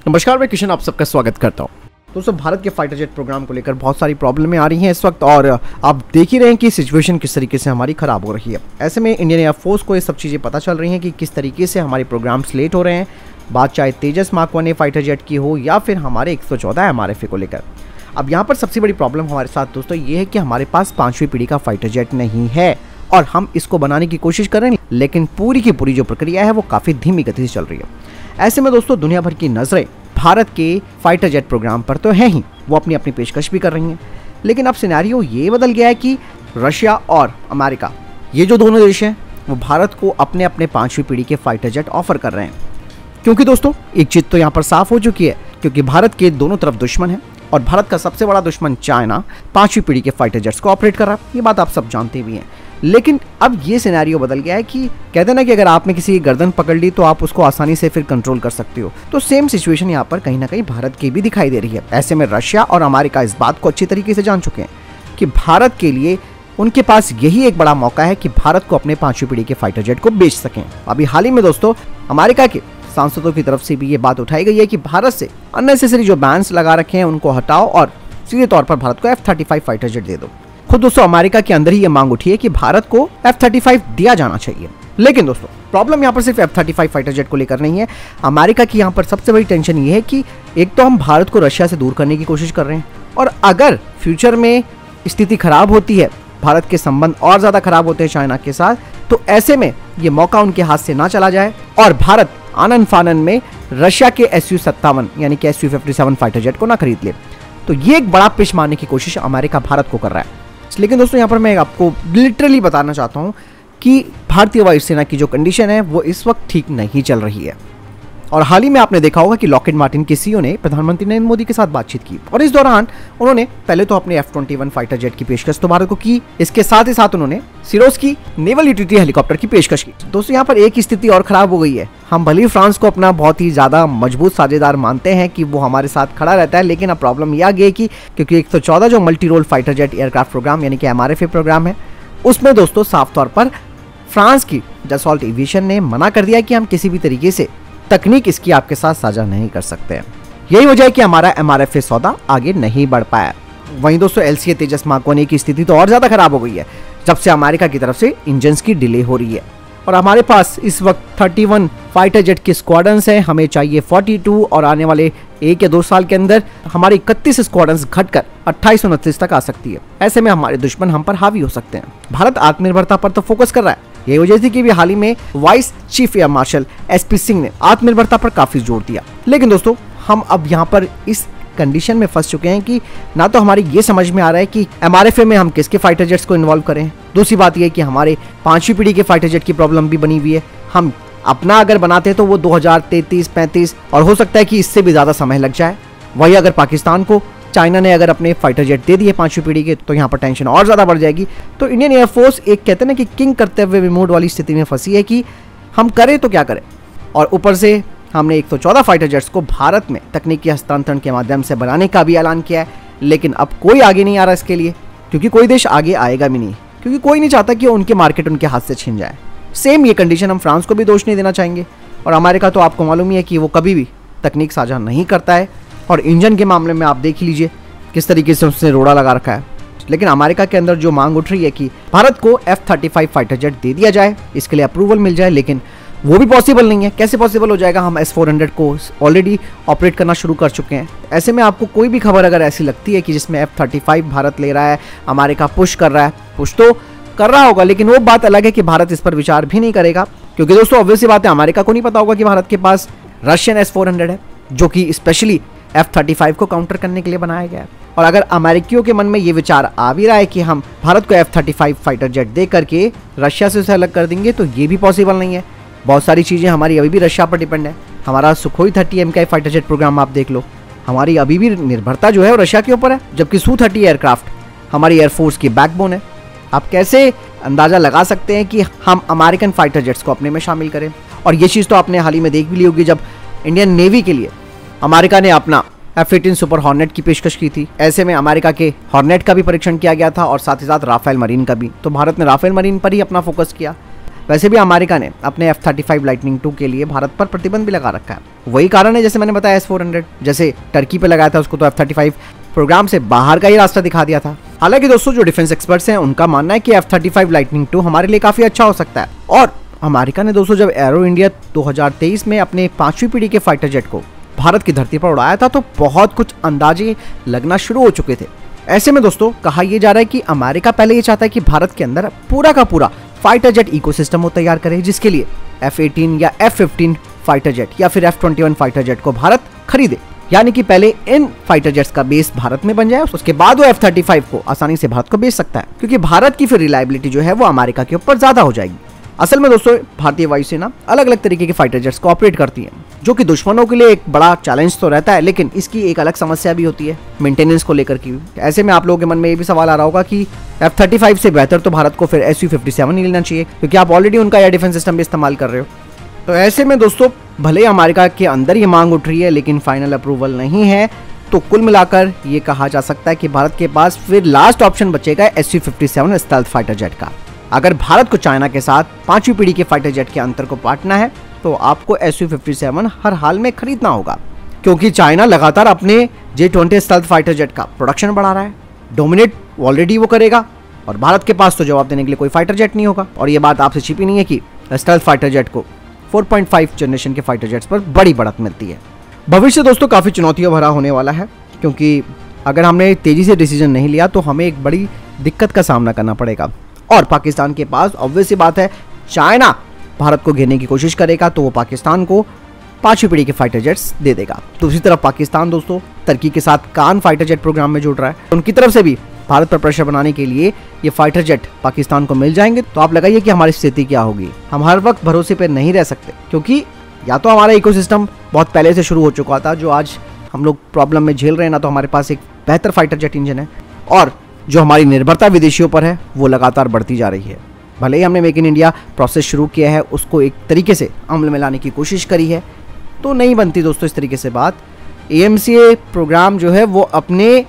नमस्कार, मैं किशन आप सबका स्वागत करता हूं। दोस्तों, भारत के फाइटर जेट प्रोग्राम को लेकर बहुत सारी प्रॉब्लमें आ रही हैं इस वक्त, और आप देख ही रहे हैं कि सिचुएशन किस तरीके से हमारी खराब हो रही है। ऐसे में इंडियन एयरफोर्स को ये सब चीज़ें पता चल रही हैं कि किस तरीके से हमारे प्रोग्राम्स लेट हो रहे हैं। बात चाहे तेजस मार्क 1 फाइटर जेट की हो या फिर हमारे 114 MRFA को लेकर। अब यहाँ पर सबसे बड़ी प्रॉब्लम हमारे साथ दोस्तों ये है कि हमारे पास 5वीं पीढ़ी का फाइटर जेट नहीं है और हम इसको बनाने की कोशिश कर रहे हैं, लेकिन पूरी की पूरी जो प्रक्रिया है वो काफ़ी धीमी गति से चल रही है। ऐसे में दोस्तों, दुनिया भर की नज़रें भारत के फाइटर जेट प्रोग्राम पर तो है ही, वो अपनी अपनी पेशकश भी कर रही हैं। लेकिन अब सिनेरियो ये बदल गया है कि रशिया और अमेरिका, ये जो दोनों देश हैं, वो भारत को अपने अपने 5वीं पीढ़ी के फाइटर जेट ऑफर कर रहे हैं। क्योंकि दोस्तों, एक चीज़ तो यहाँ पर साफ हो चुकी है, क्योंकि भारत के दोनों तरफ दुश्मन है और भारत का सबसे बड़ा दुश्मन चाइना 5वीं पीढ़ी के फाइटर जेट्स को ऑपरेट कर रहा है। ये बात आप सब जानते भी हैं। लेकिन अब ये सिनेरियो बदल गया है कि कहते हैं ना कि अगर आपने किसी की गर्दन पकड़ ली तो आप उसको आसानी से फिर कंट्रोल कर सकते हो। तो सेम सिचुएशन यहाँ पर कहीं ना कहीं भारत की भी दिखाई दे रही है। ऐसे में रशिया और अमेरिका इस बात को अच्छी तरीके से जान चुके हैं कि भारत के लिए उनके पास यही एक बड़ा मौका है कि भारत को अपने 5वीं पीढ़ी के फाइटर जेट को बेच सकें। अभी हाल ही में दोस्तों, अमेरिका के सांसदों की तरफ से भी ये बात उठाई गई है कि भारत से अननेसेसरी जो बैन्स लगा रखे हैं उनको हटाओ और सीधे तौर पर भारत को F-35 फाइटर जेट दे दो। खुद दोस्तों अमेरिका के अंदर ही ये मांग उठी है कि भारत को F-35 दिया जाना चाहिए। लेकिन दोस्तों, प्रॉब्लम यहाँ पर सिर्फ F-35 फाइटर जेट को लेकर नहीं है। अमेरिका की यहाँ पर सबसे बड़ी टेंशन ये है कि एक तो हम भारत को रशिया से दूर करने की कोशिश कर रहे हैं, और अगर फ्यूचर में स्थिति खराब होती है, भारत के संबंध और ज्यादा खराब होते हैं चाइना के साथ, तो ऐसे में ये मौका उनके हाथ से ना चला जाए और भारत आनन फानन में रशिया के Su-57 यानी कि Su-57 फाइटर जेट को ना खरीद ले। तो ये एक बड़ा पिच मारने की कोशिश अमेरिका भारत को कर रहा है। लेकिन दोस्तों, यहाँ पर मैं आपको लिटरली बताना चाहता हूँ कि भारतीय वायुसेना की जो कंडीशन है वो इस वक्त ठीक नहीं चल रही है। और हाल ही में आपने देखा होगा कि लॉकहीड मार्टिन के CEO ने प्रधानमंत्री नरेंद्र मोदी के साथ बातचीत की, और इस दौरान उन्होंने पहले तो अपने F-21 फाइटर जेट की पेशकश तो भारत को की, इसके साथ ही साथ उन्होंने सिरोस्की नेवल यूटिलिटी हेलीकॉप्टर की पेशकश की। दोस्तों, यहाँ पर एक स्थिति और खराब हो गई है। हम भले ही फ्रांस को अपना बहुत ही ज्यादा मजबूत साझेदार मानते हैं कि वो हमारे साथ खड़ा रहता है, लेकिन अब प्रॉब्लम यह आ गई कि क्योंकि 114 जो multi role fighter jet aircraft program यानी कि MRFA प्रोग्राम है, उसमें दोस्तों साफ तौर पर फ्रांस की डसॉल्ट एविएशन ने मना कर दिया कि हम किसी भी तरीके से तकनीक इसकी आपके साथ साझा नहीं कर सकते हैं। यही वजह है कि हमारा MRFA सौदा आगे नहीं बढ़ पाया। वहीं दोस्तों, LCA तेजस मार्क 1 की स्थिति तो और ज्यादा खराब हो गई है जब से अमेरिका की तरफ से इंजन्स की डिले हो रही है, और हमारे पास इस वक्त 31 फाइटर जेट के स्क्वाड्रंस हैं। हमें चाहिए 42, और आने वाले 1 या 2 साल के अंदर हमारी 31 स्क्वाड्रंस घटकर 28-29 तक आ सकती है। ऐसे में हमारे दुश्मन हम पर हावी हो सकते हैं। भारत आत्मनिर्भरता पर तो फोकस कर रहा है। यही वजह थी कि भी हाल ही में vice chief air marshal SP Singh ने आत्मनिर्भरता पर काफी जोर दिया। लेकिन दोस्तों, हम अब यहाँ पर इस कंडीशन में फंस चुके हैं कि ना तो हमारी ये समझ में आ रहा है कि MRFA में हम किसके फाइटर जेट्स को इन्वॉल्व करें। दूसरी बात यह कि हमारे 5वीं पीढ़ी के फाइटर जेट की प्रॉब्लम भी बनी हुई है। हम अपना अगर बनाते हैं तो वो 2033-35 और हो सकता है कि इससे भी ज्यादा समय लग जाए। वही अगर पाकिस्तान को चाइना ने अगर अपने फाइटर जेट दे दिए 5वीं पीढ़ी के, तो यहाँ पर टेंशन और ज्यादा बढ़ जाएगी। तो इंडियन एयरफोर्स एक कहते हैं ना कि किंग करते हुए रिमोट वाली स्थिति में फंसी है कि हम करें तो क्या करें। और ऊपर से हमने 114 फाइटर जेट्स को भारत में तकनीकी हस्तांतरण के माध्यम से बनाने का भी ऐलान किया है, लेकिन अब कोई आगे नहीं आ रहा इसके लिए, क्योंकि कोई देश आगे आएगा भी नहीं, क्योंकि कोई नहीं चाहता कि उनके मार्केट उनके हाथ से छिन जाए। सेम ये कंडीशन हम फ्रांस को भी दोष नहीं देना चाहेंगे, और अमेरिका तो आपको मालूम ही है कि वो कभी भी तकनीक साझा नहीं करता है, और इंजन के मामले में आप देख लीजिए किस तरीके से उसने रोड़ा लगा रखा है। लेकिन अमेरिका के अंदर जो मांग उठ रही है कि भारत को F-35 फाइटर जेट दे दिया जाए, इसके लिए अप्रूवल मिल जाए, लेकिन वो भी पॉसिबल नहीं है। कैसे पॉसिबल हो जाएगा? हम S-400 को ऑलरेडी ऑपरेट करना शुरू कर चुके हैं। ऐसे में आपको कोई भी खबर अगर ऐसी लगती है कि जिसमें F-35 भारत ले रहा है, अमेरिका पुश कर रहा है, पुश तो कर रहा होगा, लेकिन वो बात अलग है कि भारत इस पर विचार भी नहीं करेगा, क्योंकि दोस्तों ऑब्वियस सी बात है, अमेरिका को नहीं पता होगा कि भारत के पास रशियन S-400 है, जो कि स्पेशली F-35 को काउंटर करने के लिए बनाया गया है। और अगर अमेरिकियों के मन में ये विचार आ भी रहा है कि हम भारत को F-35 फाइटर जेट दे करके रशिया से उसे अलग कर देंगे, तो ये भी पॉसिबल नहीं है। बहुत सारी चीज़ें हमारी अभी भी रशिया पर डिपेंड है। हमारा Sukhoi 30 MKI fighter jet program आप देख लो, हमारी अभी भी निर्भरता जो है वो रशिया के ऊपर है, जबकि Su-30 एयरक्राफ्ट हमारी एयरफोर्स की बैकबोन है। आप कैसे अंदाज़ा लगा सकते हैं कि हम अमेरिकन फाइटर जेट्स को अपने में शामिल करें? और ये चीज़ तो आपने हाल ही में देख भी ली होगी, जब इंडियन नेवी के लिए अमेरिका ने अपना F-18 सुपर हॉर्नेट की पेशकश की थी। ऐसे में अमेरिका के हॉर्नेट का भी परीक्षण किया गया था, और साथ ही साथ राफेल मरीन का भी। तो भारत ने राफेल मरीन पर ही अपना फोकस किया। वैसे भी अमेरिका ने अपने F-35 लाइटनिंग II के लिए भारत पर प्रतिबंध भी लगा रखा है। वही कारण है जैसे मैंने बताया S-400 जैसे टर्की पे लगाया था, उसको तो F-35 प्रोग्राम से बाहर का ही रास्ता दिखा दिया था। हालांकि दोस्तों जो डिफेंस एक्सपर्ट्स हैं उनका मानना है कि F-35 लाइटनिंग II हमारे लिए काफी अच्छा हो सकता है। और अमेरिका ने दोस्तों जब एरो इंडिया 2023 में अपने 5वीं पीढ़ी के फाइटर जेट को भारत की धरती पर उड़ाया था तो बहुत कुछ अंदाजे लगना शुरू हो चुके थे। ऐसे में दोस्तों कहा यह जा रहा है कि अमेरिका पहले ये चाहता है कि भारत के अंदर पूरा का पूरा फाइटर जेट इकोसिस्टम वो तैयार करे, जिसके लिए F-18 या F-15 फाइटर जेट या फिर F-21 फाइटर जेट को भारत खरीदे। यानी कि पहले इन फाइटर जेट्स का बेस भारत में बन जाए, उसके बाद वो F-35 को आसानी से भारत को बेच सकता है, क्योंकि भारत की फिर रिलायबिलिटी जो है वो अमेरिका के ऊपर ज्यादा हो जाएगी। असल में दोस्तों भारतीय वायुसेना अलग अलग तरीके के फाइटर जेट्स को ऑपरेट करती है, जो कि दुश्मनों के लिए एक बड़ा चैलेंज तो रहता है, लेकिन इसकी एक अलग समस्या भी होती है मेंटेनेंस को लेकर की। ऐसे में आप लोगों के मन में ये भी सवाल आ रहा होगा कि F-35 से बेहतर तो भारत को फिर Su-57 ही लेना चाहिए, क्योंकि आप ऑलरेडी उनका एयर डिफेंस सिस्टम भी इस्तेमाल कर रहे हो। तो ऐसे में दोस्तों भले ही अमेरिका के अंदर ये मांग उठ रही है, लेकिन फाइनल अप्रूवल नहीं है। तो कुल मिलाकर ये कहा जा सकता है कि भारत के पास फिर लास्ट ऑप्शन बचेगा Su-57 स्टेल्थ फाइटर जेट का। अगर भारत को चाइना के साथ 5वीं पीढ़ी के फाइटर जेट के अंतर को पाटना है तो आपको Su-57 हर हाल में खरीदना होगा, क्योंकि चाइना लगातार अपने J-20 स्टेल्थ फाइटर जेट का प्रोडक्शन बढ़ा रहा है। डोमिनेट ऑलरेडी वो करेगा और भारत के पास तो जवाब देने के लिए कोई फाइटर जेट नहीं होगा। और ये बात आपसे छिपी नहीं है कि स्टेल्थ फाइटर जेट को 4.5 जनरेशन के फाइटर जेट्स पर बड़ी बढ़त मिलती है। भविष्य दोस्तों काफ़ी चुनौतियों भरा होने वाला है, क्योंकि अगर हमने तेज़ी से डिसीजन नहीं लिया तो हमें एक बड़ी दिक्कत का सामना करना पड़ेगा। और पाकिस्तान के पास ऑब्वियस सी बात है, चाइना भारत को घेरने की कोशिश करेगा तो वो पाकिस्तान को 5वीं पीढ़ी के फाइटर जेट्स दे देगा। दूसरी तरफ पाकिस्तान दोस्तों तुर्की के साथ कान फाइटर जेट प्रोग्राम में जुड़ रहा है, उनकी तरफ से भी भारत पर प्रेशर बनाने के लिए ये फाइटर जेट पाकिस्तान को मिल जाएंगे। तो आप लगाइए कि हमारी स्थिति क्या होगी। हम हर वक्त भरोसे पर नहीं रह सकते, क्योंकि या तो हमारा इकोसिस्टम बहुत पहले से शुरू हो चुका था जो आज हम लोग प्रॉब्लम में झेल रहे हैं, ना तो हमारे पास एक बेहतर फाइटर जेट इंजन है, और जो हमारी निर्भरता विदेशियों पर है वो लगातार बढ़ती जा रही है। भले ही हमने मेक इन इंडिया प्रोसेस शुरू किया है, उसको एक तरीके से अमल में लाने की कोशिश करी है, तो नहीं बनती दोस्तों इस तरीके से बात। AMCA प्रोग्राम जो है वो अपने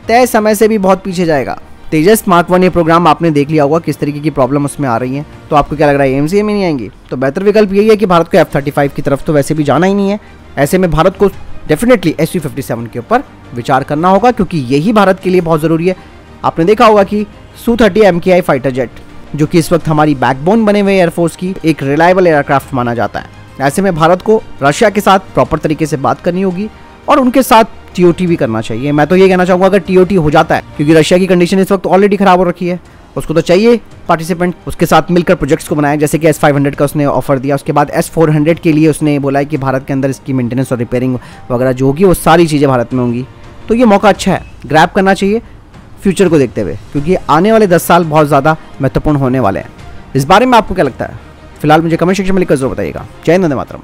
तय समय से भी बहुत पीछे जाएगा। तेजस मार्क 1 ये प्रोग्राम आपने देख लिया होगा किस तरीके की प्रॉब्लम उसमें आ रही है। तो आपको क्या लग रहा है AMCA में नहीं आएंगी? तो बेहतर विकल्प यही है कि भारत को F-35 की तरफ तो वैसे भी जाना ही नहीं है। ऐसे में भारत को डेफिनेटली Su-57 के ऊपर विचार करना होगा, क्योंकि यही भारत के लिए बहुत ज़रूरी है। आपने देखा होगा कि Su-30 MKI फाइटर जेट, जो कि इस वक्त हमारी बैकबोन बने हुए एयरफोर्स की एक रिलायबल एयरक्राफ्ट माना जाता है। ऐसे में भारत को रशिया के साथ प्रॉपर तरीके से बात करनी होगी और उनके साथ TOT भी करना चाहिए। मैं तो ये कहना चाहूँगा अगर TOT हो जाता है, क्योंकि रशिया की कंडीशन इस वक्त ऑलरेडी खराब हो रखी है, उसको तो चाहिए पार्टिसिपेंट उसके साथ मिलकर प्रोजेक्ट्स को बनाए, जैसे कि S-500 का उसने ऑफर दिया। उसके बाद S-400 के लिए उसने बोला है कि भारत के अंदर इसकी मेंटेनेंस और रिपेयरिंग वगैरह जो होगी वो सारी चीज़ें भारत में होंगी। तो ये मौका अच्छा है, ग्रैब करना चाहिए फ्यूचर को देखते हुए, क्योंकि आने वाले 10 साल बहुत ज़्यादा महत्वपूर्ण होने वाले हैं। इस बारे में आपको क्या लगता है? फिलहाल मुझे कमेंट सेक्शन में लिखकर जरूर बताइएगा। जय हिंद, वंदे मातरम।